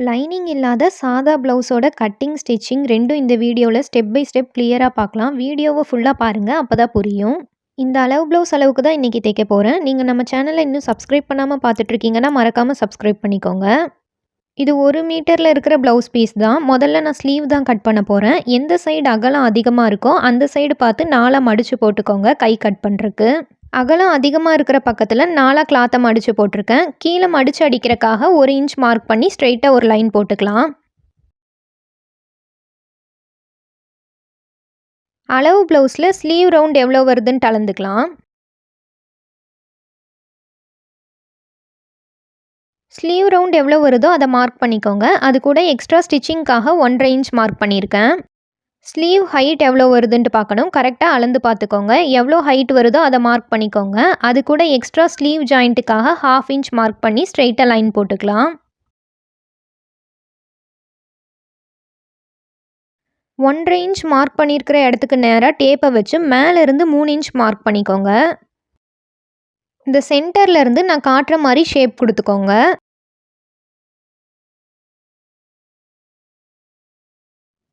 Lining இல்லாத சாதா ப்ளவுஸோட கட்டிங், ஸ்டிச்சிங் 2ம் இந்த வீடியோவில் ஸ்டெப் பை ஸ்டெப் கிளியராக பார்க்கலாம். வீடியோவை ஃபுல்லாக பாருங்கள், அப்போ தான் புரியும். இந்த அளவு ப்ளவுஸ் அளவுக்கு தான் இன்றைக்கி தைக்க போகிறேன். நீங்கள் நம்ம சேனலை இன்னும் சப்ஸ்கிரைப் பண்ணாமல் பார்த்துட்ருக்கீங்கன்னா மறக்காமல் சப்ஸ்கிரைப் பண்ணிக்கோங்க. இது 1 மீட்டரில் இருக்கிற ப்ளவுஸ் பீஸ் தான். முதல்ல நான் ஸ்லீவ் தான் கட் பண்ண போகிறேன். எந்த சைடு அகலம் அதிகமாக இருக்கோ அந்த சைடு பார்த்து 4 மடித்து போட்டுக்கோங்க கை கட் பண்ணுறக்கு. அகலம் அதிகமாக இருக்கிற பக்கத்தில் 4 கிளாத்தை மடித்து போட்டிருக்கேன். கீழே மடித்து அடிக்கிறக்காக 1 இன்ச் மார்க் பண்ணி ஸ்ட்ரெயிட்டாக ஒரு லைன் போட்டுக்கலாம். அளவு ப்ளவுஸில் ஸ்லீவ் ரவுண்ட் எவ்வளோ வருதுன்னு அளந்துக்கலாம். ஸ்லீவ் ரவுண்ட் எவ்வளோ வருதோ அதை மார்க் பண்ணிக்கோங்க. அது கூட எக்ஸ்ட்ரா ஸ்டிச்சிங்காக 1.5 இன்ச் மார்க் பண்ணியிருக்கேன். ஸ்லீவ் ஹைட் எவ்வளோ வருதுன்ட்டு பார்க்கணும். கரெக்டாக அளந்து பார்த்துக்கோங்க. எவ்வளோ ஹைட் வருதோ அதை மார்க் பண்ணிக்கோங்க. அது கூட எக்ஸ்ட்ரா ஸ்லீவ் ஜாயிண்ட்டுக்காக 1/2 இன்ச் மார்க் பண்ணி ஸ்ட்ரெயிட்டாக லைன் போட்டுக்கலாம். 1.5 இன்ச் மார்க் பண்ணியிருக்கிற இடத்துக்கு நேராக டேப்பை வச்சு மேலேருந்து 3 இன்ச் மார்க் பண்ணிக்கோங்க. இந்த சென்டர்லேருந்து நான் காட்டுற மாதிரி ஷேப் கொடுத்துக்கோங்க.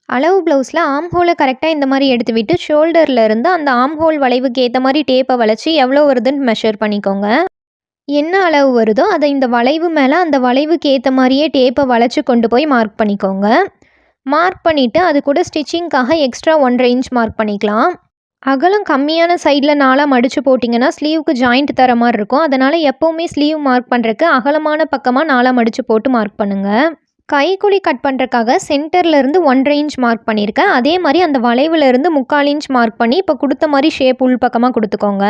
அளவு ப்ளவுஸில் ஆம் ஹோலை கரெக்டாக இந்த மாதிரி எடுத்து விட்டு ஷோல்டர்லேருந்து அந்த ஆம் ஹோல் வளைவுக்கு ஏற்ற மாதிரி டேப்பை வளைச்சி எவ்வளோ வருதுன்னு மெஷர் பண்ணிக்கோங்க. என்ன அளவு வருதோ அதை இந்த வளைவு மேலே அந்த வளைவுக்கு ஏற்ற மாதிரியே டேப்பை வளைச்சி கொண்டு போய் மார்க் பண்ணிக்கோங்க. மார்க் பண்ணிவிட்டு அது கூட ஸ்டிச்சிங்காக எக்ஸ்ட்ரா 1.5 இன்ச் மார்க் பண்ணிக்கலாம். அகலம் கம்மியான சைடில் 4 மடித்து போட்டிங்கன்னா ஸ்லீவுக்கு ஜாயிண்ட் தர மாதிரி இருக்கும். அதனால் எப்போவுமே ஸ்லீவ் மார்க் பண்ணுறதுக்கு அகலமான பக்கமாக 4 மடித்து போட்டு மார்க் பண்ணுங்கள். கைக்குழி கட் பண்ணுறக்காக சென்டர்லேருந்து 1.5 இன்ச் மார்க் பண்ணியிருக்கேன். அதே மாதிரி அந்த வளைவுலேருந்து 3/4 இன்ச் மார்க் பண்ணி இப்போ கொடுத்த மாதிரி ஷேப் உள் பக்கமாக கொடுத்துக்கோங்க.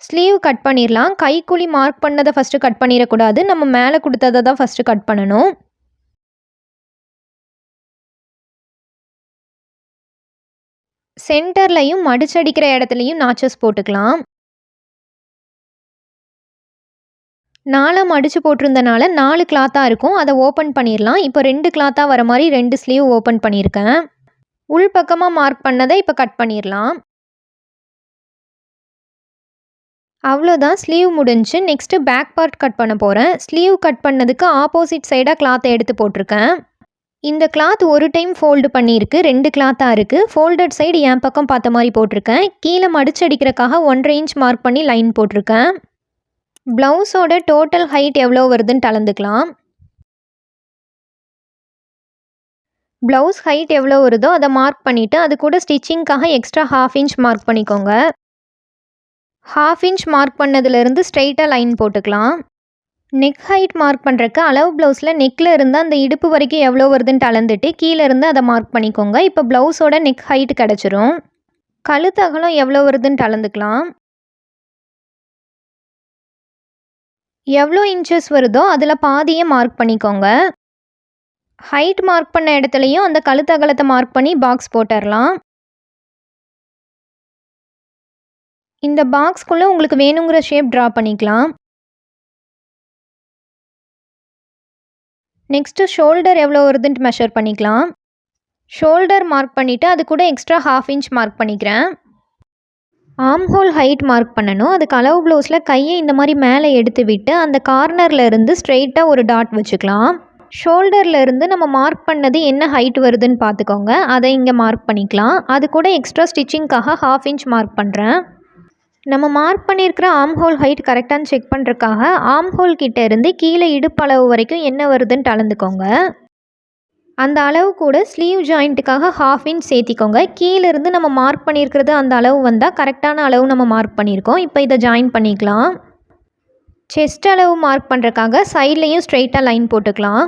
ஸ்லீவ் கட் பண்ணிடலாம். கைக்குழி மார்க் பண்ணதை ஃபஸ்ட்டு கட் பண்ணிடக்கூடாது. நம்ம மேலே கொடுத்ததை தான் ஃபஸ்ட்டு கட் பண்ணணும். சென்டர்லையும் மடிச்சடிக்கிற இடத்துலையும் நாச்சஸ் போட்டுக்கலாம். 4 மடித்து போட்டிருந்தனால 4 கிளாத்தாக இருக்கும். அதை ஓப்பன் பண்ணிடலாம். இப்போ 2 கிளாத்தாக வர மாதிரி 2 ஸ்லீவ் ஓப்பன் பண்ணியிருக்கேன். உள் பக்கமாக மார்க் பண்ணதை இப்போ கட் பண்ணிடலாம். அவ்வளோதான், ஸ்லீவ் முடிஞ்சு. நெக்ஸ்ட்டு பேக் பார்ட் கட் பண்ண போகிறேன். ஸ்லீவ் கட் பண்ணதுக்கு ஆப்போசிட் சைடாக கிளாத்தை எடுத்து போட்டிருக்கேன். இந்த கிளாத் ஒரு டைம் ஃபோல்டு பண்ணியிருக்கு. 2 கிளாத்தாக இருக்குது. ஃபோல்டட் சைடு என் பக்கம் பார்த்த மாதிரி போட்டிருக்கேன். கீழே மடிச்சடிக்கிறக்காக 1.5 இன்ச் மார்க் பண்ணி லைன் போட்டிருக்கேன். ப்ளவுஸோட டோட்டல் ஹைட் எவ்வளோ வருதுன்னு அளந்துக்கலாம். ப்ளவுஸ் ஹைட் எவ்வளோ வருதோ அதை மார்க் பண்ணிவிட்டு அது கூட ஸ்டிச்சிங்காக எக்ஸ்ட்ரா 1/2 இன்ச் மார்க் பண்ணிக்கோங்க. 1/2 இன்ச் மார்க் பண்ணதுலேருந்து ஸ்ட்ரெயிட்டாக லைன் போட்டுக்கலாம். நெக் ஹைட் மார்க் பண்ணுறக்கு அளவு ப்ளவுஸில் நெக்கில் இருந்து அந்த இடுப்பு வரைக்கும் எவ்வளோ வருதுன்ட்டு அளந்துட்டு கீழே இருந்து அதை மார்க் பண்ணிக்கோங்க. இப்போ ப்ளவுஸோட நெக் ஹைட் கிடச்சிரும். கழுத்து அகலம் எவ்வளோ வருதுன்ட்டு அளந்துக்கலாம். எவ்வளோ இன்ச்சஸ் வருதோ அதில் பாதியை மார்க் பண்ணிக்கோங்க. ஹைட் மார்க் பண்ண இடத்துலையும் அந்த கழுத்து அகலத்தை மார்க் பண்ணி பாக்ஸ் போட்டுடலாம். இந்த பாக்ஸ்க்குள்ளே உங்களுக்கு வேணுங்கிற ஷேப் ட்ரா பண்ணிக்கலாம். நெக்ஸ்ட்டு ஷோல்டர் எவ்வளோ வருதுன்ட்டு மெஷர் பண்ணிக்கலாம். ஷோல்டர் மார்க் பண்ணிவிட்டு அது கூட எக்ஸ்ட்ரா 1/2 இன்ச் மார்க் பண்ணிக்கிறேன். ஆம் ஹோல் ஹைட் மார்க் பண்ணணும். அதுக்கு அளவு ப்ளவுஸில் கையை இந்த மாதிரி மேலே எடுத்து விட்டு அந்த கார்னரில் இருந்து ஸ்ட்ரெயிட்டாக ஒரு டாட் வச்சுக்கலாம். ஷோல்டரில் இருந்து நம்ம மார்க் பண்ணது என்ன ஹைட் வருதுன்னு பார்த்துக்கோங்க. அதை இங்கே மார்க் பண்ணிக்கலாம். அது கூட எக்ஸ்ட்ரா ஸ்டிச்சிங்காக 1/2 இன்ச் மார்க் பண்ணுறேன். நம்ம மார்க் பண்ணியிருக்கிற ஆம் ஹோல் ஹைட் கரெக்டானு செக் பண்ணுறதுக்காக ஆம் ஹோல் கிட்டே இருந்து கீழே இடுப்பளவு வரைக்கும் என்ன வருதுன்ட்டு அளந்துக்கோங்க. அந்த அளவு கூட ஸ்லீவ் ஜாயிண்ட்டுக்காக 1/2 இன்ச் சேர்த்திக்கோங்க. கீழேருந்து நம்ம மார்க் பண்ணியிருக்கிறது அந்த அளவு வந்தால் கரெக்டான அளவு நம்ம மார்க் பண்ணியிருக்கோம். இப்போ இதை ஜாயின் பண்ணிக்கலாம். செஸ்ட் அளவு மார்க் பண்ணுறக்காக சைட்லேயும் ஸ்ட்ரெயிட்டாக லைன் போட்டுக்கலாம்.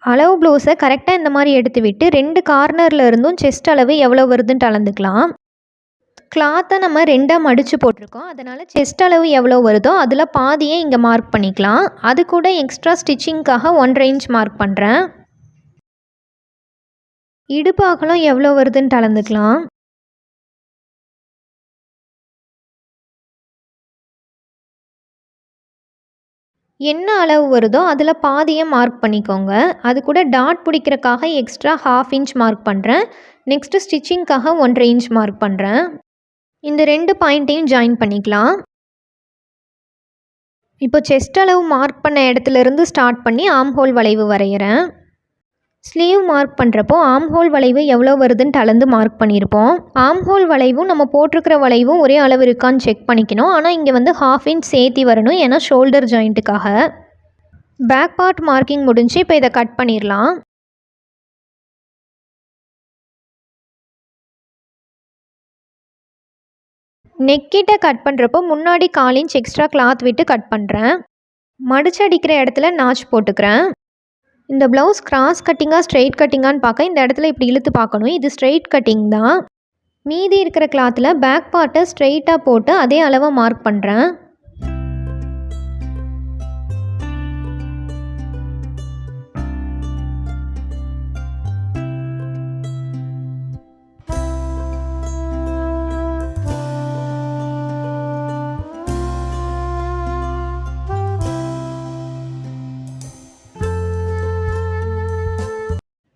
அளவு ப்ளவுஸை கரெக்டாக இந்த மாதிரி எடுத்து விட்டு 2 கார்னரில் இருந்தும் செஸ்ட் அளவு எவ்வளோ வருதுன்ட்டு அளந்துக்கலாம். கிளாத்தை நம்ம 2ஆக மடித்து போட்டிருக்கோம். அதனால் செஸ்ட் அளவு எவ்வளோ வருதோ அதில் பாதியை இங்கே மார்க் பண்ணிக்கலாம். அது கூட எக்ஸ்ட்ரா ஸ்டிச்சிங்காக 1.5 இன்ச் மார்க் பண்ணுறேன். இடுப்பு அகலம் எவ்வளோ வருதுன்ட்டு அளந்துக்கலாம். என்ன அளவு வருதோ அதில் பாதியை மார்க் பண்ணிக்கோங்க. அது கூட டாட் பிடிக்கிறக்காக எக்ஸ்ட்ரா 1/2 இன்ச் மார்க் பண்ணுறேன். நெக்ஸ்ட்டு ஸ்டிச்சிங்காக 1.5 இன்ச் மார்க் பண்ணுறேன். இந்த 2 பாயிண்ட்டையும் ஜாயின் பண்ணிக்கலாம். இப்போ செஸ்ட் அளவு மார்க் பண்ண இடத்துலேருந்து ஸ்டார்ட் பண்ணி ஆம் ஹோல் வளைவு வரைகிறேன். ஸ்லீவ் மார்க் பண்ணுறப்போ ஆம் ஹோல் வளைவு எவ்வளோ வருதுன்ட்டு அளந்து மார்க் பண்ணியிருப்போம். ஆம் ஹோல் வளைவும் நம்ம போட்டிருக்கிற வளைவும் ஒரே அளவு இருக்கான்னு செக் பண்ணிக்கணும். ஆனால் இங்கே வந்து 1/2 இன்ச் சேர்த்தி வரணும், ஏன்னா ஷோல்டர் ஜாயிண்ட்டுக்காக. பேக் பார்ட் மார்க்கிங் முடிஞ்சு இப்போ இதை கட் பண்ணிடலாம். நெக்கிட்ட கட் பண்ணுறப்போ முன்னாடி 1/4 இன்ச் எக்ஸ்ட்ரா கிளாத் விட்டு கட் பண்ணுறேன். மடிச்சு அடிக்கிற இடத்துல நாச் போட்டுக்கிறேன். இந்த ப்ளவுஸ் கிராஸ் கட்டிங்காக ஸ்ட்ரெயிட் கட்டிங்கான்னு பார்க்க இந்த இடத்துல இப்படி இழுத்து பார்க்கணும். இது ஸ்ட்ரெயிட் கட்டிங் தான். மீதி இருக்கிற கிளாத்தில் பேக் பார்ட்டை ஸ்ட்ரெயிட்டாக போட்டு அதே அளவை மார்க் பண்ணுறேன்.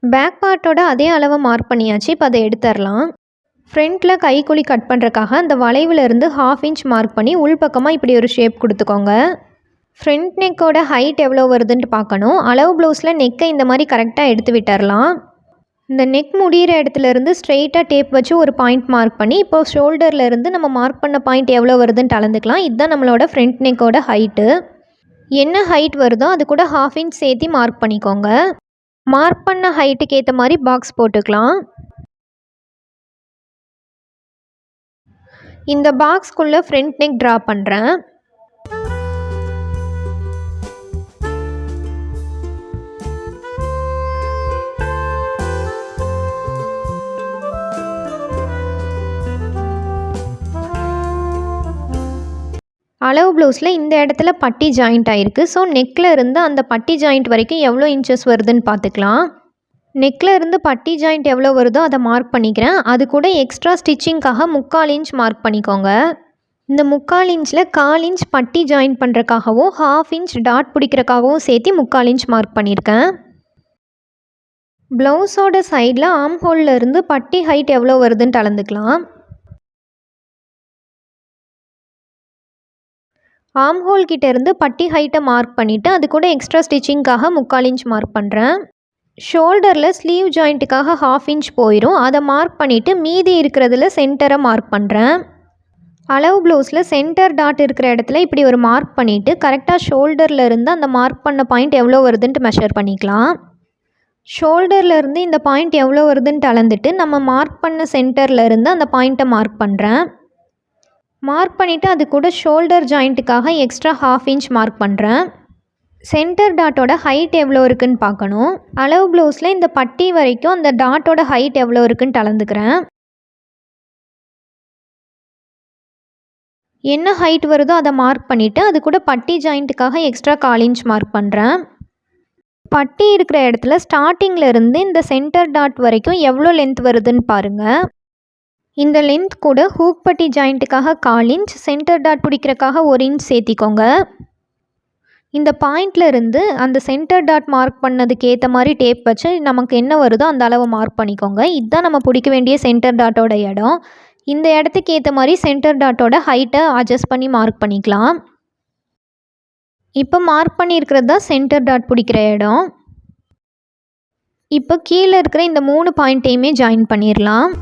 பேக் பார்ட்டோட அதே அளவை மார்க் பண்ணியாச்சு. இப்போ அதை எடுத்துடலாம். ஃப்ரண்ட்டில் கைக்குழி கட் பண்ணுறக்காக அந்த வளைவுலேருந்து 1/2 இன்ச் மார்க் பண்ணி உள்பக்கமாக இப்படி ஒரு ஷேப் கொடுத்துக்கோங்க. ஃப்ரண்ட் நெக்கோட ஹைட் எவ்வளோ வருதுன்ட்டு பார்க்கணும். அளவு ப்ளவுஸில் நெக்கை இந்த மாதிரி கரெக்டாக எடுத்து விட்டுறலாம். இந்த நெக் முடிகிற இடத்துலேருந்து ஸ்ட்ரெயிட்டாக டேப் வச்சு ஒரு பாயிண்ட் மார்க் பண்ணி இப்போ ஷோல்டர்லேருந்து நம்ம மார்க் பண்ண பாயிண்ட் எவ்வளோ வருதுன்ட்டு அளந்துக்கலாம். இதுதான் நம்மளோட ஃப்ரண்ட் நெக்கோட ஹைட்டு. என்ன ஹைட் வருதோ அது கூட 1/2 இன்ச் சேர்த்தி மார்க் பண்ணிக்கோங்க. மார்க் பண்ண ஹைட்டுக்கு ஏற்ற மாதிரி பாக்ஸ் போட்டுக்கலாம். இந்த பாக்ஸ்க்குள்ளே ஃப்ரண்ட் நெக் ட்ரா பண்ணுறேன். அளவு ப்ளவுஸில் இந்த இடத்துல பட்டி ஜாயிண்ட் ஆகிருக்கு. ஸோ நெக்கில் இருந்து அந்த பட்டி ஜாயிண்ட் வரைக்கும் எவ்வளோ இன்ச்சஸ் வருதுன்னு பார்த்துக்கலாம். நெக்கில் இருந்து பட்டி ஜாயிண்ட் எவ்வளோ வருதோ அதை மார்க் பண்ணிக்கிறேன். அது கூட எக்ஸ்ட்ரா ஸ்டிச்சிங்காக 3/4 இன்ச் மார்க் பண்ணிக்கோங்க. இந்த 3/4 இன்ச்சில் 1/4 இன்ச் பட்டி ஜாயின் பண்ணுறக்காகவும் 1/2 இன்ச் டாட் பிடிக்கிறக்காகவும் சேர்த்து 3/4 இன்ச் மார்க் பண்ணியிருக்கேன். ப்ளவுஸோட சைடில் ஆம் ஹோலில் இருந்து பட்டி ஹைட் எவ்வளோ வருதுன்ட்டு அளந்துக்கலாம். ஆம் ஹோல் கிட்ட இருந்து பட்டி ஹைட்டை மார்க் பண்ணிவிட்டு அது கூட எக்ஸ்ட்ரா ஸ்டிச்சிங்காக 3/4 இன்ச் மார்க் பண்ணுறேன். ஷோல்டரில் ஸ்லீவ் ஜாயிண்ட்டுக்காக 1/2 இன்ச் போயிடும். அதை மார்க் பண்ணிவிட்டு மீதி இருக்கிறதுல சென்டரை மார்க் பண்ணுறேன். அளவு ப்ளவுஸில் சென்டர் டாட் இருக்கிற இடத்துல இப்படி ஒரு மார்க் பண்ணிவிட்டு கரெக்டாக ஷோல்டரில் இருந்து அந்த மார்க் பண்ண பாயிண்ட் எவ்வளோ வருதுன்ட்டு மெஷர் பண்ணிக்கலாம். ஷோல்டரில் இருந்து இந்த பாயிண்ட் எவ்வளோ வருதுன்ட்டு அளந்துட்டு நம்ம மார்க் பண்ண சென்டரில் இருந்து அந்த பாயிண்ட்டை மார்க் பண்ணுறேன். மார்க் பண்ணிவிட்டு அது கூட ஷோல்டர் ஜாயிண்ட்டுக்காக எக்ஸ்ட்ரா 1/2 இன்ச் மார்க் பண்ணுறேன். சென்டர் டாட்டோட ஹைட் எவ்வளோ இருக்குன்னு பார்க்கணும். அளவு ப்ளவுஸில் இந்த பட்டி வரைக்கும் அந்த டாட்டோட ஹைட் எவ்வளோ இருக்குன்னு அளந்துக்கிறேன். என்ன ஹைட் வருதோ அதை மார்க் பண்ணிவிட்டு அது கூட பட்டி ஜாயிண்ட்டுக்காக எக்ஸ்ட்ரா 1/4 இன்ச் மார்க் பண்ணுறேன். பட்டி இருக்கிற இடத்துல ஸ்டார்டிங்கில் இருந்து இந்த சென்டர் டாட் வரைக்கும் எவ்வளோ லென்த் வருதுன்னு பாருங்கள். இந்த லென்த் கூட ஹூக் பட்டி ஜாயிண்ட்டுக்காக 1/4 இன்ச், சென்டர் டாட் பிடிக்கிறக்காக 1 இன்ச் சேர்த்திக்கோங்க. இந்த பாயிண்டில் இருந்து அந்த சென்டர் டாட் மார்க் பண்ணதுக்கு ஏற்ற மாதிரி டேப் வச்சு நமக்கு என்ன வருதோ அந்த அளவை மார்க் பண்ணிக்கோங்க. இதுதான் நம்ம பிடிக்க வேண்டிய சென்டர் டாட்டோட இடம். இந்த இடத்துக்கு ஏற்ற மாதிரி சென்டர் டாட்டோட ஹைட்டை அட்ஜஸ்ட் பண்ணி மார்க் பண்ணிக்கலாம். இப்போ மார்க் பண்ணியிருக்கிறது தான் சென்டர் டாட் பிடிக்கிற இடம். இப்போ கீழே இருக்கிற இந்த 3 பாயிண்ட்டையுமே ஜாயின் பண்ணிடலாம்.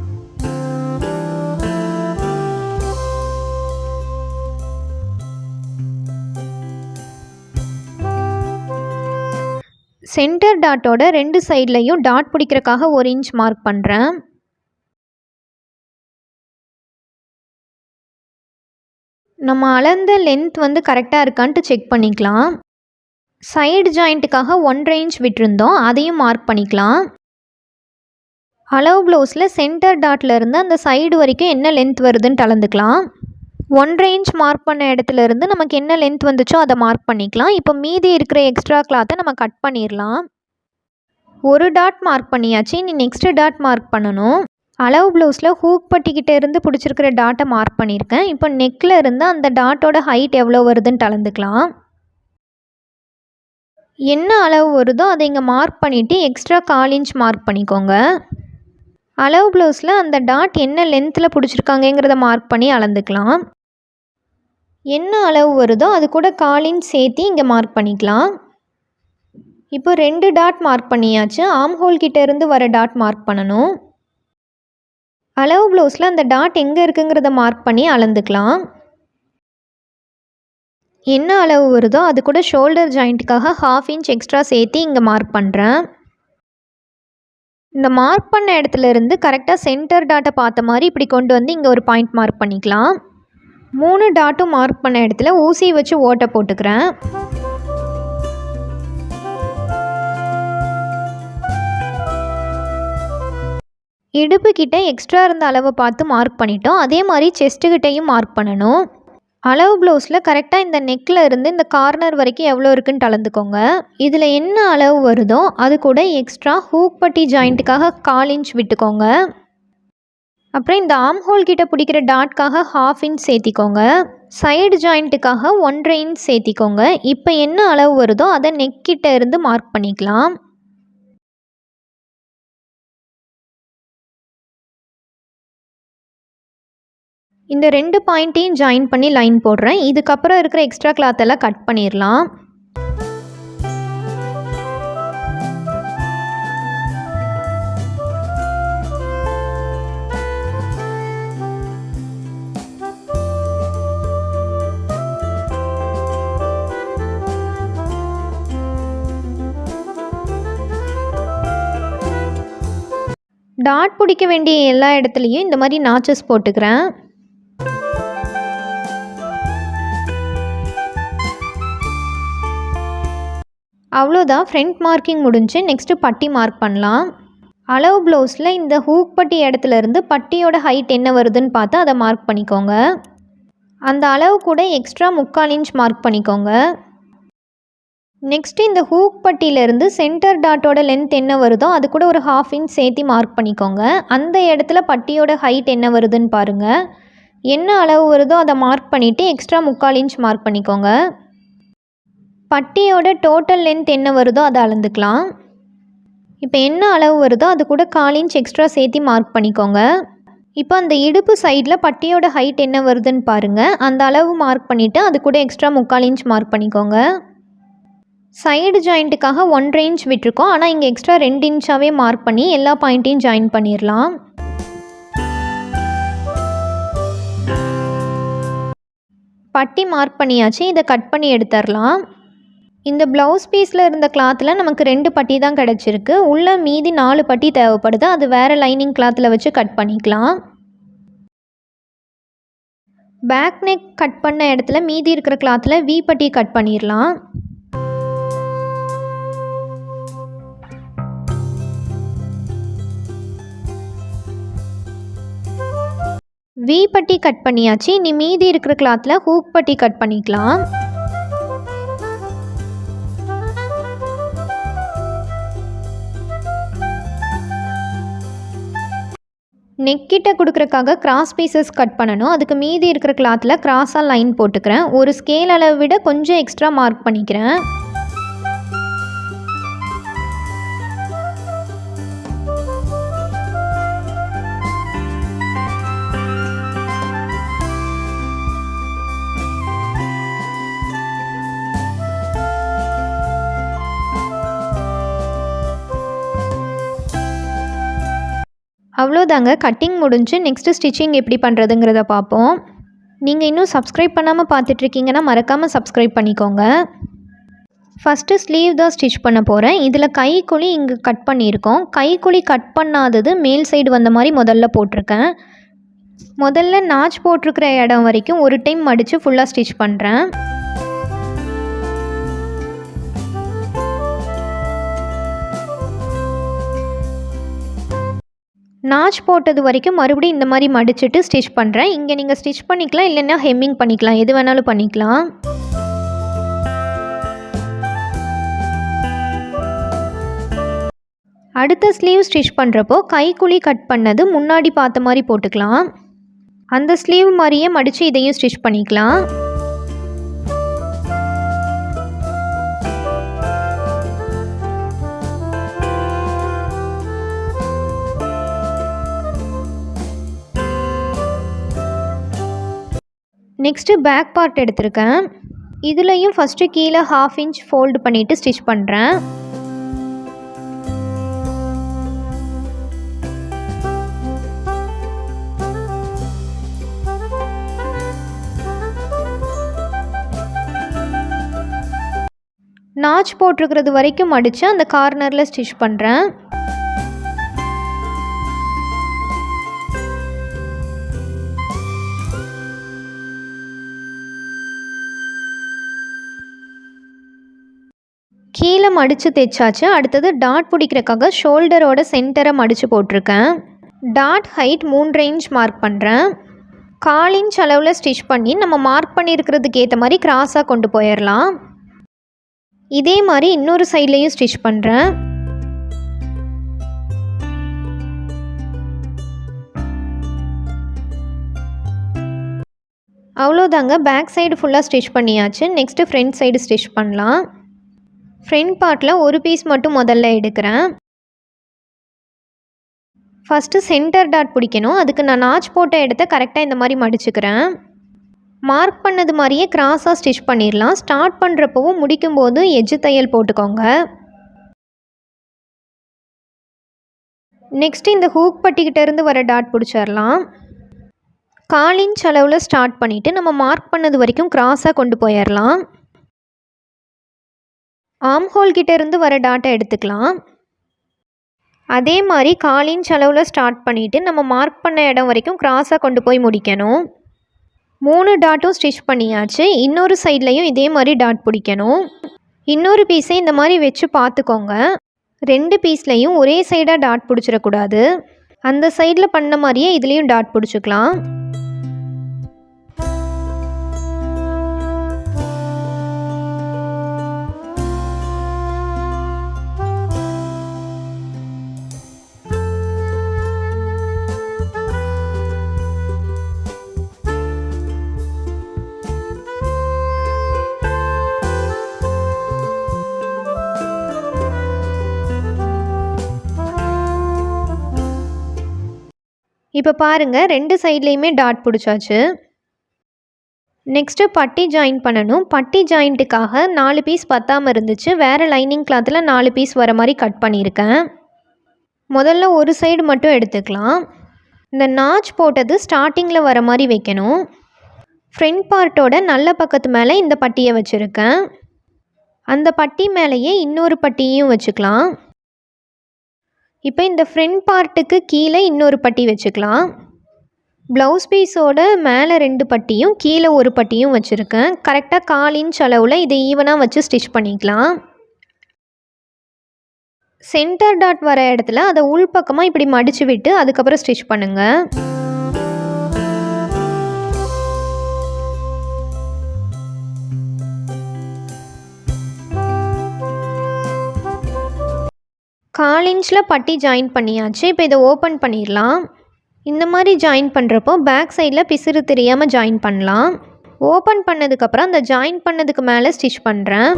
சென்டர் டாட்டோட 2 சைட்லையும் டாட் பிடிக்கிறக்காக 1 இன்ச் மார்க் பண்ணுறேன். நம்ம அளந்த லென்த் வந்து கரெக்டாக இருக்கான்ட்டு செக் பண்ணிக்கலாம். சைடு ஜாயிண்ட்டுக்காக 1/2 இன்ச் விட்டுருந்தோம், அதையும் மார்க் பண்ணிக்கலாம். அளவு ப்ளவுஸில் சென்டர் டாட்டில் இருந்து அந்த சைடு வரைக்கும் என்ன லென்த் வருதுன்ட்டு அளந்துக்கலாம். 1/2 இன்ச் மார்க் பண்ண இடத்துல இருந்து நமக்கு என்ன லென்த் வந்துச்சோ அதை மார்க் பண்ணிக்கலாம். இப்போ மீதி இருக்கிற எக்ஸ்ட்ரா கிளாத்தை நம்ம கட் பண்ணிடலாம். ஒரு டாட் மார்க் பண்ணியாச்சு, இனி நெக்ஸ்ட்டு டாட் மார்க் பண்ணணும். அளவு ப்ளவுஸில் ஹூக் பட்டிக்கிட்ட இருந்து பிடிச்சிருக்கிற டாட்டை மார்க் பண்ணியிருக்கேன். இப்போ நெக்கில் இருந்து அந்த டாட்டோட ஹைட் எவ்வளோ வருதுன்ட்டு அளந்துக்கலாம். என்ன அளவு வருதோ அதை இங்கே மார்க் பண்ணிவிட்டு எக்ஸ்ட்ரா 1/4 இன்ச் மார்க் பண்ணிக்கோங்க. அளவு ப்ளவுஸில் அந்த டாட் என்ன லென்த்தில் பிடிச்சிருக்காங்கங்கிறத மார்க் பண்ணி அளந்துக்கலாம். என்ன அளவு வருதோ அது கூட 1/4 இன்ச் சேர்த்து இங்கே மார்க் பண்ணிக்கலாம். இப்போ 2 டாட் மார்க் பண்ணியாச்சு. ஆர்ம் ஹோல் கிட்ட இருந்து வர டாட் மார்க் பண்ணணும். அளவு ப்ளவுஸில் அந்த டாட் எங்கே இருக்குங்கிறத மார்க் பண்ணி அளந்துக்கலாம். என்ன அளவு வருதோ அது கூட ஷோல்டர் ஜாயிண்ட்டுக்காக 1/2 இன்ச் எக்ஸ்ட்ரா சேர்த்து இங்கே மார்க் பண்ணுறேன். இந்த மார்க் பண்ண இடத்துல இருந்து கரெக்டாக சென்டர் டாட்டை பார்த்த மாதிரி இப்படி கொண்டு வந்து இங்கே ஒரு பாயிண்ட் மார்க் பண்ணிக்கலாம். 3 டாட்டும் மார்க் பண்ண இடத்துல ஊசி வச்சு ஓட்டை போட்டுக்கிறேன். இடுப்பு கிட்ட எக்ஸ்ட்ரா இருந்த அளவை பார்த்து மார்க் பண்ணிட்டோம். அதே மாதிரி செஸ்ட்டுக்கிட்டையும் மார்க் பண்ணணும். அளவு ப்ளவுஸில் கரெக்டாக இந்த நெக்கில் இருந்து இந்த கார்னர் வரைக்கும் எவ்வளோ இருக்குன்னு அளந்துக்கோங்க. இதில் என்ன அளவு வருதோ அது கூட எக்ஸ்ட்ரா ஹூக் பட்டி ஜாயிண்ட்டுக்காக 1/4 இன்ச் விட்டுக்கோங்க. அப்புறம் இந்த ஆர்ம் ஹோல் கிட்ட பிடிக்கிற டாட்காக 1/2 இன்ச் சேர்த்திக்கோங்க. சைடு ஜாயிண்ட்டுக்காக 1/2 இன்ச் சேர்த்திக்கோங்க. இப்போ என்ன அளவு வருதோ அதை நெக் கிட்ட இருந்து மார்க் பண்ணிக்கலாம். இந்த 2 பாயிண்ட்டையும் ஜாயின் பண்ணி லைன் போடுறேன். இதுக்கப்புறம் இருக்கிற எக்ஸ்ட்ரா கிளாத் எல்லாம் கட் பண்ணிடலாம். டாட் பிடிக்க வேண்டிய எல்லா இடத்துலையும் இந்த மாதிரி நாச்சஸ் போட்டுக்கிறேன். அவ்வளோதான், ஃப்ரண்ட் மார்க்கிங் முடிஞ்சு. நெக்ஸ்ட்டு பட்டி மார்க் பண்ணலாம். அளவு ப்ளவுஸில் இந்த ஹூக் பட்டி இடத்துலேருந்து பட்டியோட ஹைட் என்ன வருதுன்னு பார்த்து அதை மார்க் பண்ணிக்கோங்க. அந்த அளவு கூட எக்ஸ்ட்ரா 3/4 இன்ச் மார்க் பண்ணிக்கோங்க. நெக்ஸ்ட்டு இந்த ஹூக் பட்டியிலேருந்து சென்டர் டாட்டோட லென்த் என்ன வருதோ அது கூட ஒரு 1/2 இன்ச் சேர்த்து மார்க் பண்ணிக்கோங்க. அந்த இடத்துல பட்டியோட ஹைட் என்ன வருதுன்னு பாருங்கள். என்ன அளவு வருதோ அதை மார்க் பண்ணிவிட்டு எக்ஸ்ட்ரா 3/4 இன்ச் மார்க் பண்ணிக்கோங்க. பட்டியோட டோட்டல் லென்த் என்ன வருதோ அதை அளந்துக்கலாம். இப்போ என்ன அளவு வருதோ அது கூட 1/4 இன்ச் எக்ஸ்ட்ரா சேர்த்து மார்க் பண்ணிக்கோங்க. இப்போ அந்த இடுப்பு சைடில் பட்டியோட ஹைட் என்ன வருதுன்னு பாருங்கள். அந்த அளவு மார்க் பண்ணிவிட்டு அது கூட எக்ஸ்ட்ரா 3/4 இன்ச் மார்க் பண்ணிக்கோங்க. சைடு ஜாயிண்ட்டுக்காக 1/2 இன்ச் விட்டுருக்கோம். ஆனால் இங்கே எக்ஸ்ட்ரா 2 இன்ச்சாகவே மார்க் பண்ணி எல்லா பாயிண்ட்டையும் ஜாயின் பண்ணிடலாம். பட்டி மார்க் பண்ணியாச்சு. இதை கட் பண்ணி எடுத்துடலாம். இந்த ப்ளவுஸ் பீஸில் இருந்த கிளாத்தில் நமக்கு 2 பட்டி தான் கிடச்சிருக்கு. உள்ளே மீதி 4 பட்டி தேவைப்படுது. அது வேறு லைனிங் கிளாத்தில் வச்சு கட் பண்ணிக்கலாம். பேக் நெக் கட் பண்ண இடத்துல மீதி இருக்கிற கிளாத்தில் வி பட்டி கட் பண்ணிடலாம். வி பட்டி கட் பண்ணியாச்சு. இனி மீதி இருக்கிற கிளாத்தில் ஹூக் பட்டி கட் பண்ணிக்கலாம். நெக்கிட்ட கொடுக்குறக்காக கிராஸ் பீசஸ் கட் பண்ணணும். அதுக்கு மீதி இருக்கிற கிளாத்தில் கிராஸாக லைன் போட்டுக்கிறேன். ஒரு ஸ்கேல் அளவை விட கொஞ்சம் எக்ஸ்ட்ரா மார்க் பண்ணிக்கிறேன். அவ்வளோதாங்க, கட்டிங் முடிஞ்சு. நெக்ஸ்ட்டு ஸ்டிச்சிங் எப்படி பண்ணுறதுங்கிறத பார்ப்போம். நீங்கள் இன்னும் சப்ஸ்கிரைப் பண்ணாமல் பார்த்துட்ருக்கீங்கன்னா மறக்காமல் சப்ஸ்கிரைப் பண்ணிக்கோங்க. ஃபஸ்ட்டு ஸ்லீவ் தான் ஸ்டிச் பண்ண போகிறேன். இதில் கைக்குழி இங்கே கட் பண்ணியிருக்கோம். கைக்குழி கட் பண்ணாதது மேல் சைடு வந்த மாதிரி முதல்ல போட்டிருக்கேன். முதல்ல நாச் போட்டிருக்கிற இடம் வரைக்கும் ஒரு டைம் மடித்து ஃபுல்லாக ஸ்டிச் பண்ணுறேன். நாச் போட்டது வரைக்கும் மறுபடியும் இந்த மாதிரி மடிச்சுட்டு ஸ்டிச் பண்ணுறேன். இங்கே நீங்கள் ஸ்டிச் பண்ணிக்கலாம், இல்லைன்னா ஹெம்மிங் பண்ணிக்கலாம், எது வேணாலும் பண்ணிக்கலாம். அடுத்த ஸ்லீவ் ஸ்டிச் பண்ணுறப்போ கைக்குழி கட் பண்ணது முன்னாடி பார்த்த மாதிரி போட்டுக்கலாம். அந்த ஸ்லீவ் மாதிரியே மடித்து இதையும் ஸ்டிச் பண்ணிக்கலாம். நெக்ஸ்ட்டு பேக் பார்ட் எடுத்திருக்கேன். இதுலேயும் ஃபஸ்ட்டு கீழே 1/2 இன்ச் ஃபோல்டு பண்ணிவிட்டு ஸ்டிச் பண்ணுறேன். நாச் போட்டிருக்கிறது வரைக்கும் மடித்து அந்த கார்னரில் ஸ்டிச் பண்ணுறேன். கீழே மடித்து தைச்சாச்சு. அடுத்தது டாட் பிடிக்கிறக்காக ஷோல்டரோட சென்டரை மடித்து போட்டிருக்கேன். டாட் ஹைட் 3.5 இன்ச் மார்க் பண்ணுறேன். 1/4 இன்ச் அளவில் ஸ்டிச் பண்ணி நம்ம மார்க் பண்ணியிருக்கிறதுக்கு ஏற்ற மாதிரி கிராஸாக கொண்டு போயிடலாம். இதே மாதிரி இன்னொரு சைட்லேயும் ஸ்டிச் பண்ணுறேன். அவ்வளோதாங்க, பேக் சைடு ஃபுல்லாக ஸ்டிச் பண்ணியாச்சு. நெக்ஸ்ட்டு ஃப்ரண்ட் சைடு ஸ்டிச் பண்ணலாம். ஃப்ரண்ட் பார்ட்டில் ஒரு பீஸ் மட்டும் முதல்ல எடுக்கிறேன். ஃபஸ்ட்டு சென்டர் டாட் பிடிக்கணும். அதுக்கு நான் நாச் போட்ட இடத்த கரெக்டாக இந்த மாதிரி மடிச்சுக்கிறேன். மார்க் பண்ணது மாதிரியே கிராஸாக ஸ்டிச் பண்ணிடலாம். ஸ்டார்ட் பண்ணுறப்பவும் முடிக்கும்போது எட்ஜு தையல் போட்டுக்கோங்க. நெக்ஸ்ட்டு இந்த ஹூக் பட்டிக்கிட்டேருந்து வர டாட் பிடிச்சிடலாம். 1/4 இன்ச் அளவில் ஸ்டார்ட் பண்ணிவிட்டு நம்ம மார்க் பண்ணது வரைக்கும் கிராஸாக கொண்டு போயிடலாம். ஆம்ஹோல் கிட்டேருந்து வர டாட்டை எடுத்துக்கலாம். அதே மாதிரி 1/4 இன்ச் அளவில் ஸ்டார்ட் பண்ணிவிட்டு நம்ம மார்க் பண்ண இடம் வரைக்கும் கிராஸாக கொண்டு போய் முடிக்கணும். 3 டாட்டும் ஸ்டிச் பண்ணியாச்சு. இன்னொரு சைட்லேயும் இதே மாதிரி டாட் பிடிக்கணும். இன்னொரு பீஸை இந்த மாதிரி வச்சு பார்த்துக்கோங்க. 2 பீஸ்லேயும் ஒரே சைடாக டாட் பிடிச்சிடக்கூடாது. அந்த சைடில் பண்ண மாதிரியே இதுலேயும் டாட் பிடிச்சிக்கலாம். இப்போ பாருங்கள், 2 சைட்லேயுமே டாட் பிடிச்சாச்சு. நெக்ஸ்ட்டு பட்டி ஜாயின் பண்ணணும். பட்டி ஜாயிண்ட்டுக்காக 4 பீஸ் பத்தாமல் இருந்துச்சு. வேறு லைனிங் கிளாத்தில் 4 பீஸ் வர மாதிரி கட் பண்ணியிருக்கேன். முதல்ல ஒரு சைடு மட்டும் எடுத்துக்கலாம். இந்த நாச் போட்டது ஸ்டார்டிங்கில் வர மாதிரி வைக்கணும். ஃப்ரண்ட் பார்ட்டோட நல்ல பக்கத்து மேலே இந்த பட்டியை வச்சுருக்கேன். அந்த பட்டி மேலேயே இன்னொரு பட்டியையும் வச்சுக்கலாம். இப்போ இந்த ஃப்ரண்ட் பார்ட்டுக்கு கீழே இன்னொரு பட்டி வச்சுக்கலாம். ப்ளவுஸ் பீஸோட மேலே 2 பட்டியும் கீழே ஒரு பட்டியும் வச்சுருக்கேன். கரெக்டாக 1/4 இன்ச் அளவில் இதை ஈவனாக வச்சு ஸ்டிச் பண்ணிக்கலாம். சென்டர் டாட் வர இடத்துல அதை உள்பக்கமாக இப்படி மடித்து விட்டு அதுக்கப்புறம் ஸ்டிச் பண்ணுங்கள். கால் இன்ச்சில் பட்டி ஜாயின் பண்ணியாச்சு. இப்போ இதை ஓப்பன் பண்ணிடலாம். இந்த மாதிரி ஜாயின் பண்ணுறப்போ பேக் சைடில் பிசுறு தெரியாமல் ஜாயின் பண்ணலாம். ஓப்பன் பண்ணதுக்கப்புறம் அந்த ஜாயின் பண்ணதுக்கு மேலே ஸ்டிச் பண்ணுறேன்.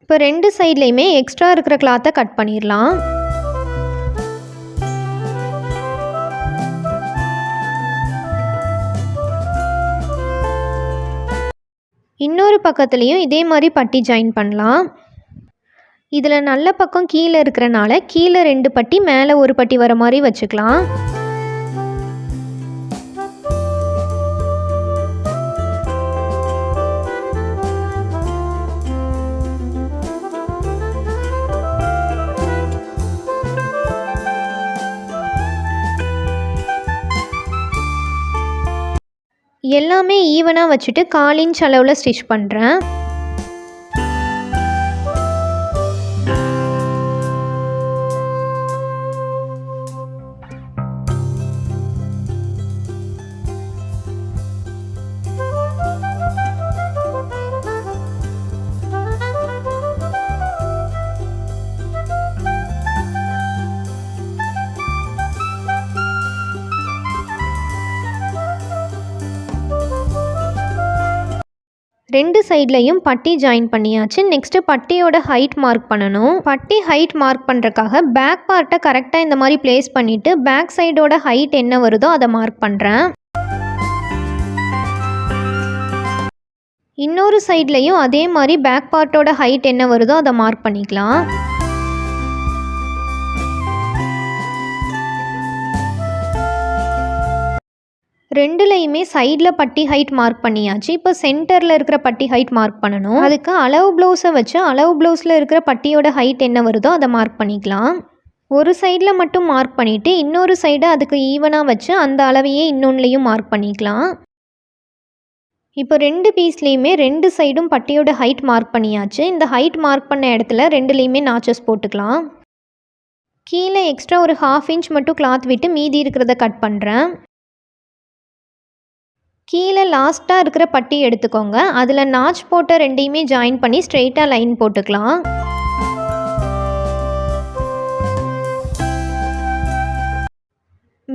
இப்போ 2 சைட்லேயுமே எக்ஸ்ட்ரா இருக்கிற கிளாத்தை கட் பண்ணிடலாம். இன்னொரு பக்கத்துலேயும் இதே மாதிரி பட்டி ஜாயின் பண்ணலாம். இதில் நல்ல பக்கம் கீழே இருக்கிறனால கீழே 2 பட்டி மேலே ஒரு பட்டி வர மாதிரி வச்சுக்கலாம். எல்லாமே ஈவனாக வச்சுட்டு 1/4 இன்ச் அளவில் ஸ்டிச் பண்ணுறேன். 2 சைட்லையும் பட்டி ஜாயின் பண்ணியாச்சு. நெக்ஸ்ட்டு பட்டியோட ஹைட் மார்க் பண்ணணும். பட்டி ஹைட் மார்க் பண்ணுறக்காக பேக் பார்ட்டை கரெக்டாக இந்த மாதிரி ப்ளேஸ் பண்ணிவிட்டு பேக் சைடோட ஹைட் என்ன வருதோ அதை மார்க் பண்ணுறேன். இன்னொரு சைட்லையும் அதே மாதிரி பேக் பார்ட்டோட ஹைட் என்ன வருதோ அதை மார்க் பண்ணிக்கலாம். ரெண்டுலையுமே சைடில் பட்டி ஹைட் மார்க் பண்ணியாச்சு. இப்போ சென்டரில் இருக்கிற பட்டி ஹைட் மார்க் பண்ணணும். அதுக்கு அளவு ப்ளவுஸை வச்சு அளவு ப்ளவுஸில் இருக்கிற பட்டியோட ஹைட் என்ன வருதோ அதை மார்க் பண்ணிக்கலாம். ஒரு சைடில் மட்டும் மார்க் பண்ணிவிட்டு இன்னொரு சைடை அதுக்கு ஈவனாக வச்சு அந்த அளவையே இன்னொன்றுலையும் மார்க் பண்ணிக்கலாம். இப்போ 2 பீஸ்லேயுமே 2 சைடும் பட்டியோட ஹைட் மார்க் பண்ணியாச்சு. இந்த ஹைட் மார்க் பண்ண இடத்துல ரெண்டுலேயுமே நாச்சஸ் போட்டுக்கலாம். கீழே எக்ஸ்ட்ரா ஒரு 1/2 இன்ச் மட்டும் கிளாத் விட்டு மீதி இருக்கிறத கட் பண்ணுறேன். கீழே லாஸ்ட்டாக இருக்கிற பட்டி எடுத்துக்கோங்க. அதில் நாச் போட்ட ரெண்டையுமே ஜாயின் பண்ணி ஸ்ட்ரெயிட்டாக லைன் போட்டுக்கலாம்.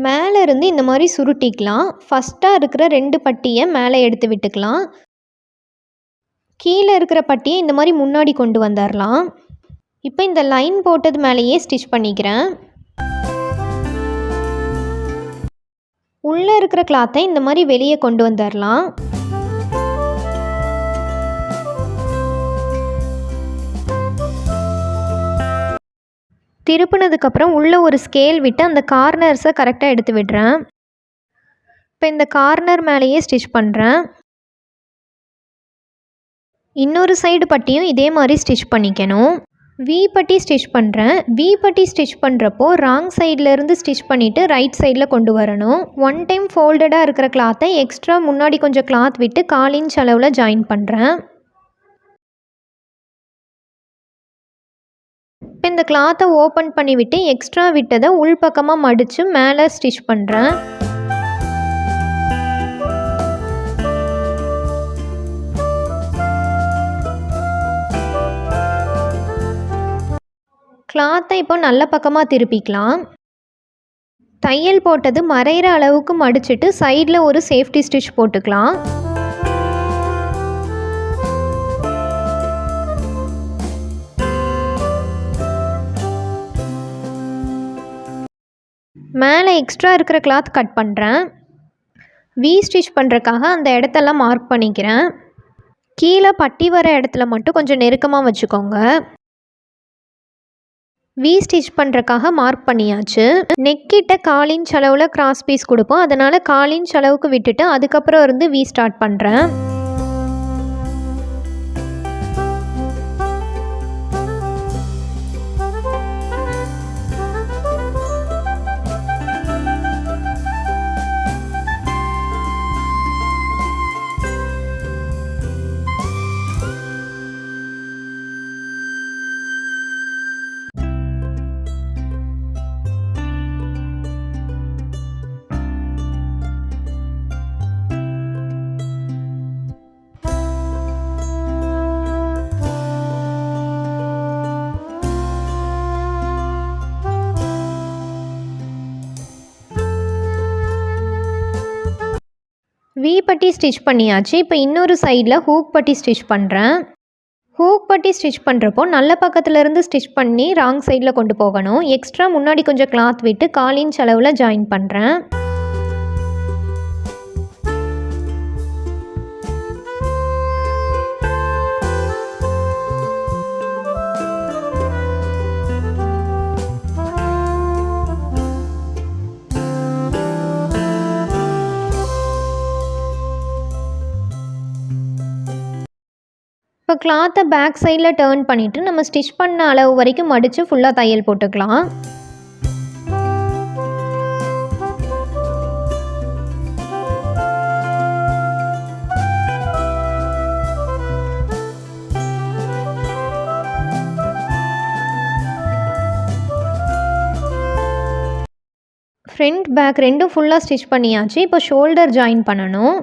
மேலே இருந்து இந்த மாதிரி சுருட்டிக்கலாம். ஃபஸ்ட்டாக இருக்கிற 2 பட்டியை மேலே எடுத்து விட்டுக்கலாம். கீழே இருக்கிற பட்டியை இந்த மாதிரி முன்னாடி கொண்டு வந்துடலாம். இப்போ இந்த லைன் போட்டது மேலேயே ஸ்டிச் பண்ணிக்கிறேன். உள்ளே இருக்கிற கிளாத்தை இந்த மாதிரி வெளியே கொண்டு வந்துடலாம். திருப்பினதுக்கப்புறம் உள்ளே ஒரு ஸ்கேல் விட்டு அந்த கார்னர்ஸை கரெக்டாக எடுத்து விடுறேன். இப்போ இந்த கார்னர் மேலேயே ஸ்டிச் பண்ணுறேன். இன்னொரு சைடு பட்டியும் இதே மாதிரி ஸ்டிச் பண்ணிக்கணும். வி பட்டி ஸ்டிச் பண்ணுறேன். வி பட்டி ஸ்டிச் பண்ணுறப்போ ராங் சைட்லேருந்து ஸ்டிச் பண்ணிவிட்டு ரைட் சைடில் கொண்டு வரணும். 1 டைம் ஃபோல்டடாக இருக்கிற கிளாத்தை எக்ஸ்ட்ரா முன்னாடி கொஞ்சம் கிளாத் விட்டு 1/4 இன்ச் அளவில் ஜாயின் பண்ணுறேன். இப்போ இந்த கிளாத்தை ஓப்பன் பண்ணிவிட்டு எக்ஸ்ட்ரா விட்டதை உள்பக்கமாக மடித்து மேலே ஸ்டிச் பண்ணுறேன். கிளாத்தை இப்போ நல்ல பக்கமாக திருப்பிக்கலாம். தையல் போட்டது மறைகிற அளவுக்கு மடிச்சுட்டு சைடில் ஒரு சேஃப்டி ஸ்டிச் போட்டுக்கலாம். மேலே எக்ஸ்ட்ரா இருக்கிற கிளாத் கட் பண்ணுறேன். வி ஸ்டிச் பண்ணுறக்காக அந்த இடத்தெல்லாம் மார்க் பண்ணிக்கிறேன். கீழே பட்டி வர இடத்துல மட்டும் கொஞ்சம் நெருக்கமாக வச்சுக்கோங்க. வி ஸ்டிச் பண்ணுறக்காக மார்க் பண்ணியாச்சு. நெக்கிட்ட 1/4 இன்ச் அளவில் கிராஸ் பீஸ் கொடுப்போம். அதனால் 1/4 இன்ச் அளவுக்கு விட்டுட்டு அதுக்கப்புறம் இருந்து வி ஸ்டார்ட் பண்ணுறேன். வி பட்டி ஸ்டிச் பண்ணியாச்சு. இப்போ இன்னொரு சைடில் ஹூக் பட்டி ஸ்டிச் பண்ணுறேன். ஹூக் பட்டி ஸ்டிச் பண்ணுறப்போ நல்ல பக்கத்துலேருந்து ஸ்டிச் பண்ணி ராங் சைடில் கொண்டு போகணும். எக்ஸ்ட்ரா முன்னாடி கொஞ்சம் கிளாத் விட்டு 1/4 இன்ச் அளவில் ஜாயின் பண்ணுறேன். இப்போ கிளாத்தை பேக் சைடில் டேர்ன் பண்ணிவிட்டு நம்ம ஸ்டிச் பண்ண அளவு வரைக்கும் மடித்து ஃபுல்லாக தையல் போட்டுக்கலாம். ஃப்ரண்ட் பேக் ரெண்டும் ஃபுல்லாக ஸ்டிச் பண்ணியாச்சு. இப்போ ஷோல்டர் ஜாயின் பண்ணணும்.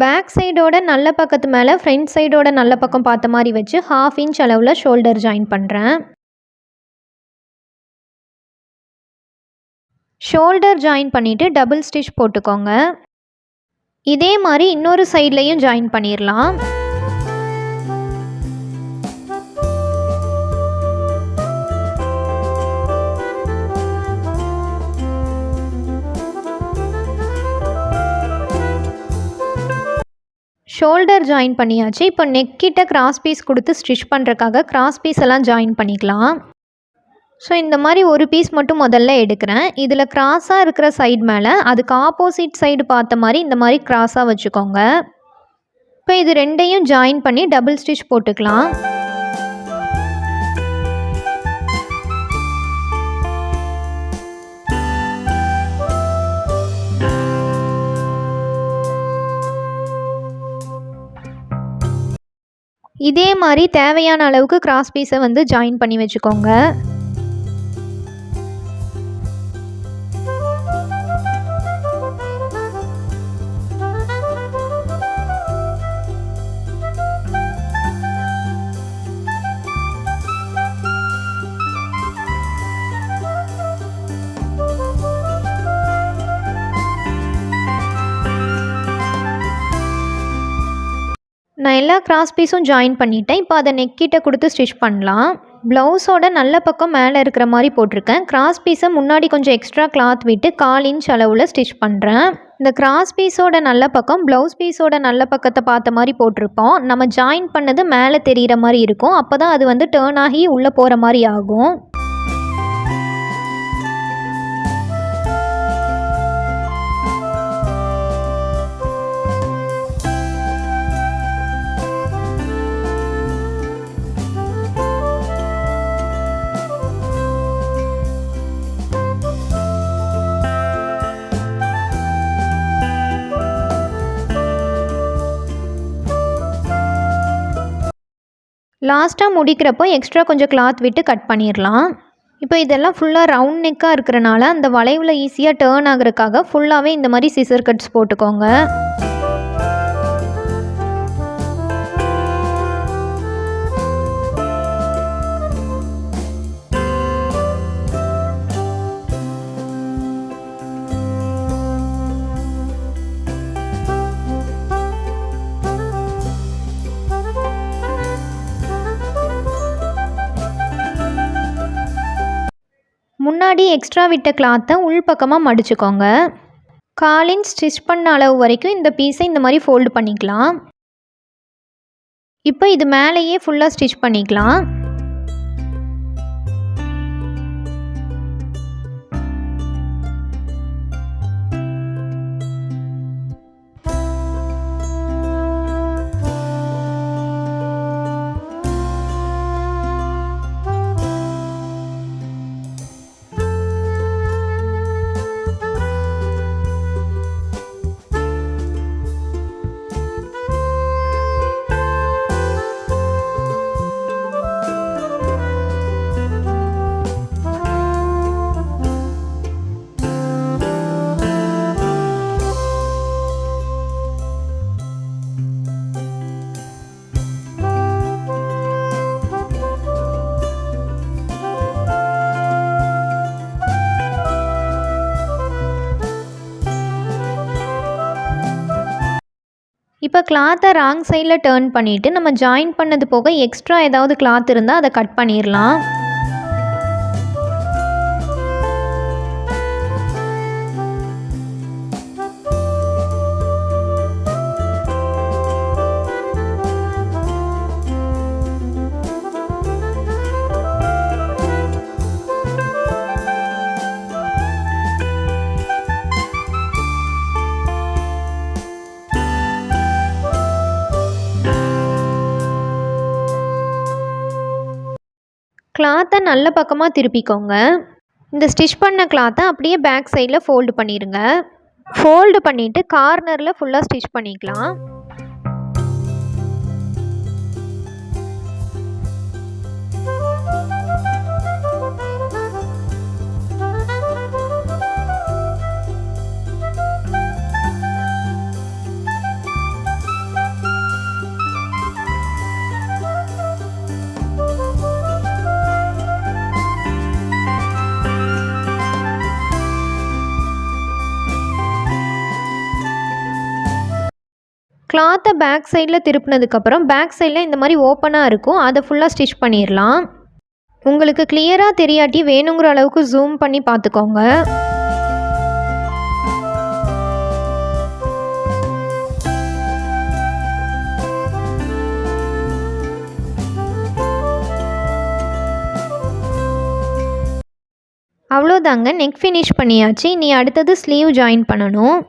பேக் சைடோட நல்ல பக்கத்து மேலே ஃப்ரண்ட் சைடோட நல்ல பக்கம் பார்த்த மாதிரி வச்சு 1/2 இன்ச் அளவில் ஷோல்டர் ஜாயின் பண்ணுறேன். ஷோல்டர் ஜாயின் பண்ணிவிட்டு டபுள் ஸ்டிச் போட்டுக்கோங்க. இதே மாதிரி இன்னொரு சைட்லேயும் ஜாயின் பண்ணிடலாம். ஷோல்டர் ஜாயின் பண்ணியாச்சு. இப்போ நெக் கிட்ட கிராஸ் பீஸ் கொடுத்து ஸ்டிச் பண்ணுறக்காக கிராஸ் பீஸ் எல்லாம் ஜாயின் பண்ணிக்கலாம். ஸோ இந்த மாதிரி ஒரு பீஸ் மட்டும் முதல்ல எடுக்கிறேன். இதில் கிராஸாக இருக்கிற சைடு மேலே அதுக்கு ஆப்போசிட் சைடு பார்த்த மாதிரி இந்த மாதிரி கிராஸாக வச்சுக்கோங்க. இப்போ இது ரெண்டையும் ஜாயின் பண்ணி டபுள் ஸ்டிச் போட்டுக்கலாம். இதே மாதிரி தேவையான அளவுக்கு கிராஸ் பீஸை வந்து ஜாயின் பண்ணி வச்சுக்கோங்க. நான் எல்லா கிராஸ் பீஸும் ஜாயின் பண்ணிட்டேன். இப்போ அதை நெக் கிட்ட கொடுத்து ஸ்டிச் பண்ணலாம். ப்ளவுஸோட நல்ல பக்கம் மேலே இருக்கிற மாதிரி போட்டிருக்கேன். கிராஸ் பீஸை முன்னாடி கொஞ்சம் எக்ஸ்ட்ரா கிளாத் விட்டு 1/4 இன்ச் அளவில் ஸ்டிச் பண்ணுறேன். இந்த கிராஸ் பீஸோட நல்ல பக்கம் ப்ளவுஸ் பீஸோட நல்ல பக்கத்தை பார்த்த மாதிரி போட்டிருப்போம். நம்ம ஜாயின் பண்ணது மேலே தெரிகிற மாதிரி இருக்கும். அப்போ தான் அது வந்து டேர்ன் ஆகி உள்ளே போகிற மாதிரி ஆகும். லாஸ்ட்டாக முடிக்கிறப்போ எக்ஸ்ட்ரா கொஞ்சம் கிளாத் விட்டு கட் பண்ணிடலாம். இப்போ இதெல்லாம் ஃபுல்லாக ரவுண்ட் நெக்காக இருக்கிறனால அந்த வளைவில் ஈஸியாக டேர்ன் ஆகிறதுக்காக ஃபுல்லாகவே இந்த மாதிரி சிசர் கட்ஸ் போட்டுக்கோங்க. முன்னாடி எக்ஸ்ட்ரா விட்ட கிளாத்தை உள்பக்கமாக மடிச்சுக்கோங்க. 1/4 இன்ச் ஸ்டிச் பண்ண அளவு வரைக்கும் இந்த பீஸை இந்த மாதிரி ஃபோல்டு பண்ணிக்கலாம். இப்போ இது மேலேயே ஃபுல்லாக ஸ்டிச் பண்ணிக்கலாம். இப்போ கிளாத்தை ராங் சைடில் டேர்ன் பண்ணிவிட்டு நம்ம ஜாயின் பண்ணது போக எக்ஸ்ட்ரா ஏதாவது கிளாத் இருந்தால் அதை கட் பண்ணிடலாம். கிளாத்தை நல்ல பக்கமாக திருப்பிக்கோங்க. இந்த ஸ்டிச் பண்ண கிளாத்தை அப்படியே பேக் சைடில் ஃபோல்டு பண்ணிடுங்க. ஃபோல்டு பண்ணிவிட்டு கார்னரில் ஃபுல்லாக ஸ்டிச் பண்ணிக்கலாம். கிளாத்தை பேக் சைடில் திருப்பினதுக்கப்புறம் பேக் சைடில் இந்த மாதிரி ஓப்பனாக இருக்கும். அதை ஃபுல்லாக ஸ்டிச் பண்ணிடலாம். உங்களுக்கு கிளியராக தெரியாட்டி வேணுங்கிற அளவுக்கு ஜூம் பண்ணி பார்த்துக்கோங்க. அவ்வளோதாங்க, நெக் ஃபினிஷ் பண்ணியாச்சு. இனி அடுத்தது ஸ்லீவ் ஜாயின் பண்ணணும்.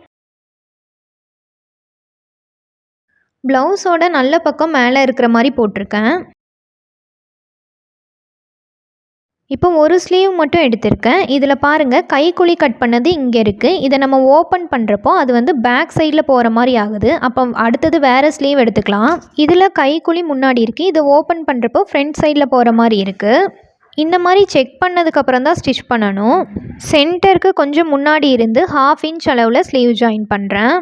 ப்ளவுஸோட நல்ல பக்கம் மேலே இருக்கிற மாதிரி போட்டிருக்கேன். இப்போ ஒரு ஸ்லீவ் மட்டும் எடுத்திருக்கேன். இதில் பாருங்கள், கைக்குழி கட் பண்ணது இங்கே இருக்குது. இதை நம்ம ஓப்பன் பண்ணுறப்போ அது வந்து பேக் சைடில் போகிற மாதிரி ஆகுது. அப்போ அடுத்தது வேறு ஸ்லீவ் எடுத்துக்கலாம். இதில் கைக்குழி முன்னாடி இருக்குது. இதை ஓப்பன் பண்ணுறப்போ ஃப்ரண்ட் சைடில் போகிற மாதிரி இருக்குது. இந்த மாதிரி செக் பண்ணதுக்கப்புறம் தான் ஸ்டிச் பண்ணணும். சென்டருக்கு கொஞ்சம் முன்னாடி இருந்து 1/2 இன்ச் அளவில் ஸ்லீவ் ஜாயின் பண்ணுறேன்.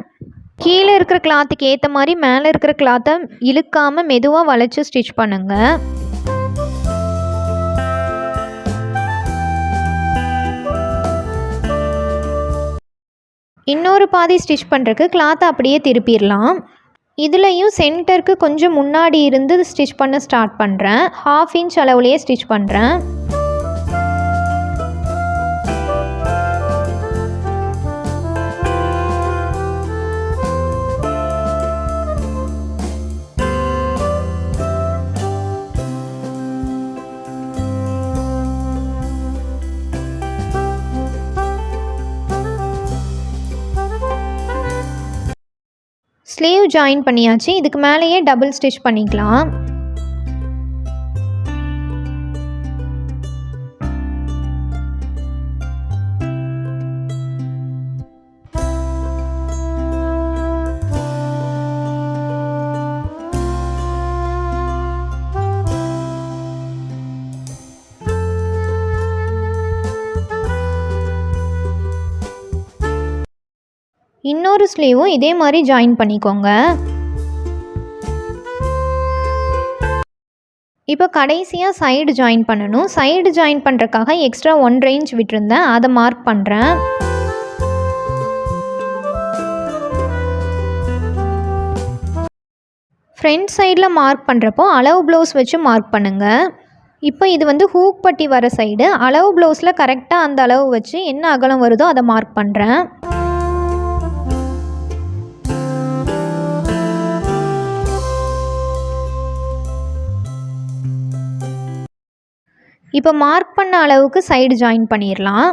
கீழே இருக்கிற கிளாத்துக்கு ஏற்ற மாதிரி மேலே இருக்கிற கிளாத்தை இழுக்காமல் மெதுவாக வளைச்சி ஸ்டிச் பண்ணுங்கள். இன்னொரு பாதி ஸ்டிச் பண்ணுறதுக்கு கிளாத்தை அப்படியே திருப்பிடலாம். இதுலேயும் சென்டருக்கு கொஞ்சம் முன்னாடி இருந்து ஸ்டிச் பண்ண ஸ்டார்ட் பண்ணுறேன். 1/2 இன்ச் அளவுலேயே ஸ்டிச் பண்ணுறேன். ஸ்லீவ் ஜாயின் பண்ணியாச்சு. இதுக்கு மேலேயே டபுள் ஸ்டிச் பண்ணிக்கலாம். இன்னொரு ஸ்லீவும் இதே மாதிரி ஜாயின் பண்ணிக்கோங்க. இப்போ கடைசியாக சைடு ஜாயின் பண்ணணும். சைடு ஜாயின் பண்ணுறதுக்காக எக்ஸ்ட்ரா 1/2 இன்ச் விட்டுருந்தேன், அதை மார்க் பண்ணுறேன். ஃப்ரண்ட் சைடில் மார்க் பண்ணுறப்போ அளவு ப்ளவுஸ் வச்சு மார்க் பண்ணுங்கள். இப்போ இது வந்து ஹூக் பட்டி வர சைடு. அளவு ப்ளவுஸில் கரெக்டாக அந்த அளவு வச்சு என்ன அகலம் வருதோ அதை மார்க் பண்ணுறேன். இப்போ மார்க் பண்ண அளவுக்கு சைடு ஜாயின் பண்ணிடலாம்.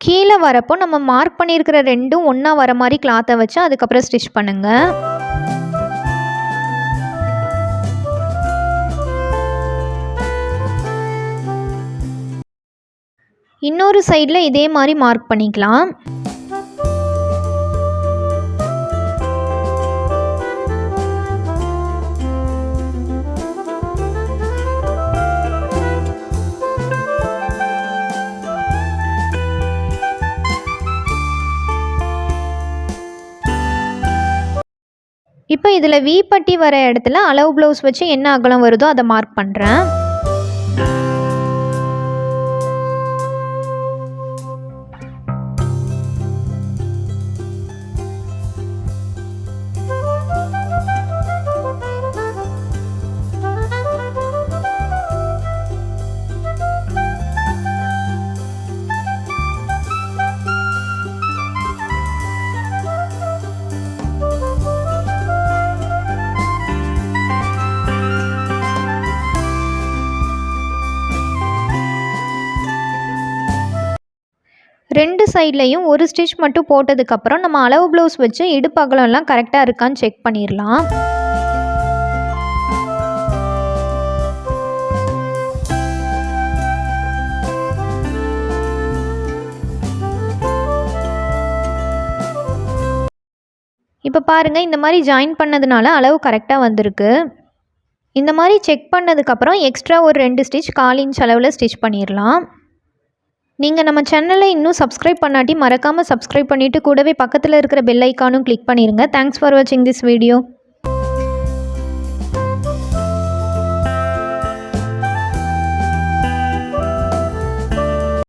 கீழே வரப்போ நம்ம மார்க் பண்ணியிருக்கிற ரெண்டும் ஒன்றா வர மாதிரி கிளாத்தை வச்சு அதுக்கப்புறம் ஸ்டிச் பண்ணுங்கள். இன்னொரு சைடில் இதே மாதிரி மார்க் பண்ணிக்கலாம். இப்போ இதில் வி பட்டி வர இடத்துல அளவு ப்ளவுஸ் வச்சு என்ன அகலம் வருதோ அதை மார்க் பண்ணுறேன். ரெண்டு சைட்லேயும் ஒரு ஸ்டிச் மட்டும் போட்டதுக்கப்புறம் நம்ம அளவு ப்ளவுஸ் வச்சு இடுப்பு அகலம்லாம் கரெக்டாக இருக்கான்னு செக் பண்ணிடலாம். இப்போ பாருங்கள், இந்த மாதிரி ஜாயின் பண்ணதுனால அளவு கரெக்டாக வந்திருக்கு. இந்த மாதிரி செக் பண்ணதுக்கப்புறம் எக்ஸ்ட்ரா ஒரு 2 ஸ்டிச் 1/4 இன்ச் அளவில் ஸ்டிச் பண்ணிடலாம். நீங்கள் நம்ம சேனலை இன்னும் சப்ஸ்கிரைப் பண்ணாட்டி மறக்காமல் சப்ஸ்கிரைப் பண்ணிவிட்டு கூடவே பக்கத்தில் இருக்கிற பெல் ஐக்கானும் கிளிக் பண்ணிடுங்க. தேங்க்ஸ் ஃபார் வாட்சிங் திஸ் வீடியோ.